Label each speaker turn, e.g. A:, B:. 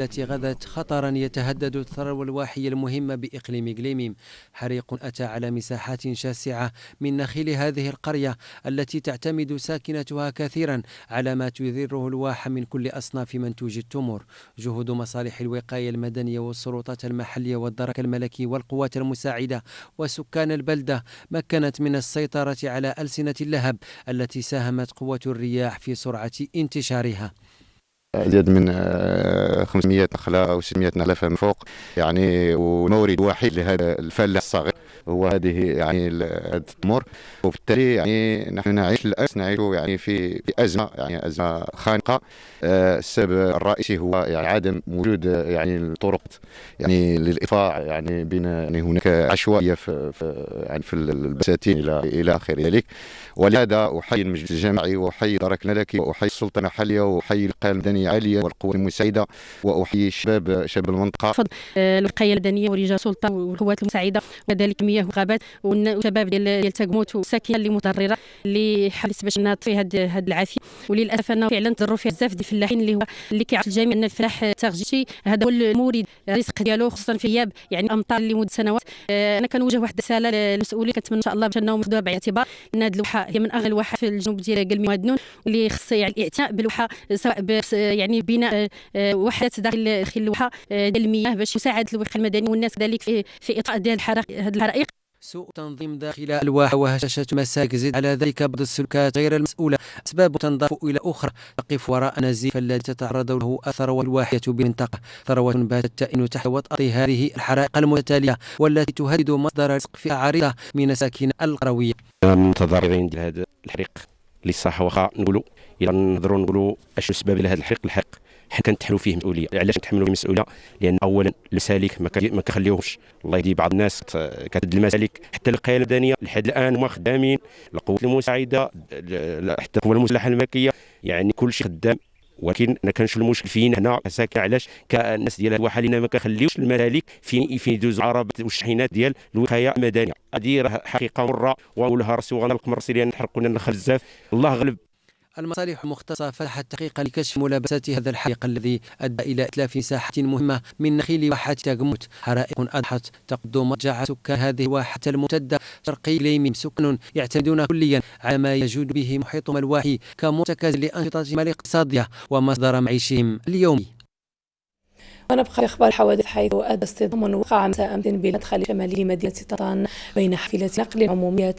A: التي غذت خطرا يتهدد الثروة الواحية المهمة بإقليم قليميم. حريق أتى على مساحات شاسعة من نخيل هذه القرية التي تعتمد ساكنتها كثيرا على ما تدره الواح من كل أصناف منتوج التمور. جهود مصالح الوقاية المدنية والسلطات المحلية والدرك الملكي والقوات المساعدة وسكان البلدة مكنت من السيطرة على ألسنة اللهب التي ساهمت قوة الرياح في سرعة انتشارها.
B: أزيد من 500 نخلة أو 600 نخلة فما فوق، يعني والمورد الوحيد لهذا الفلاح الصغير هو هذه يعني التمور. وبالتالي يعني نحن نعيش للأسف يعني في أزمة، يعني أزمة خانقة. السبب الرئيسي هو يعني عدم وجود يعني الطرق يعني للإطفاء، يعني بين يعني هناك عشوائية في البساتين إلى آخر ذلك. ولهذا أحيي المجلس الجماعي وأحيي درك الملكي وأحيي السلطة المحلية وأحيي الوقاية المدنية عالية والقوات المساعدة وأحيي شباب المنطقة.
C: الوقاية المدنية ورجال السلطة والقوات المساعدة وكذلك مياه وغابات والشباب ديال تاكموت والساكنة اللي متضررة اللي حرصت باش نطفي هذه العافية. وللأسف أنه فعلا تضروا فيها بزاف ديال الفلاحين اللي كيعرف الجميع أن الفلاح التغجيشي هذا هو المورد الرزق ديالو، خصوصا في غياب يعني الأمطار اللي مدة سنوات. أنا كنوجه واحد الرسالة للمسؤولين، كنتمنى إن شاء الله باش أنهم ياخذوها بعين الاعتبار أن هذه الواحة هي من أغلى الواحات في الجنوب ديال قلمي وهدنون، واللي خص يعني الاعتناء بالواحة سواء يعني بناء وحدات داخل الواحة ديال المياه باش مساعدة الوقاية المدني والناس كذلك في إطفاء ديال هذه الحرائق.
A: سوء تنظيم داخل الواحة وهشاشة مساك زد على ذلك بعض السلوكات غير المسؤولة، أسباب تنضاف إلى أخرى تقف وراء النزيف الذي تتعرض له الثروة الواحية بالمنطقة. ثروة باتت تئن تحت وطأة هذه الحرائق المتتالية والتي تهدد مصدر رزق فئة عريضة من ساكن القروية.
D: متضررين ديال هذا الحريق اللي صح واخا نقولوا إلا نقدروا نقولوا اش السبب لهذا الحريق حنا كنتحملوا فيه مسؤوليه. علاش نتحملوا فيه مسؤوليه؟ لان اولا المسالك ما كخليوهمش، الله يهدي بعض الناس كتد المسالك حتى الوقايه المدنيه لحد الان هما خدامين، القوات المساعده حتى القوات المسلحه الملكيه، يعني كل شيء خدام. ولكن انا كنشوف المشكل فين هنا ساكن. علاش الناس ديال هذه الواحه لينا ما كخليوش المسالك فين يدوزوا عربات والشحنات ديال الوقايه المدنيه. هذه راه حقيقه مره ونقولها راسي وغنلق مرسي لان نحرقوا لنا النخل بزاف. الله غلب.
A: المصالح المختصة فتحت تحقيقا لكشف ملابسات هذا الحريق الذي أدى إلى إتلاف مساحة مهمة من نخيل واحة تاكموت. حرائق أضحت تقض مضجع سكان هذه الواحة الممتدة شرقي قليميم، سكان يعتمدون كليا على ما يجود به محيطهم الواحي كمرتكز لأنشطتهم الاقتصادية ومصدر معيشهم اليومي.
E: ونبقى في أخبار الحوادث، حيث أدى اصطدام وقع مساء أمس بمدخل شمالي مدينة طنجة بين حافلة نقل عمومية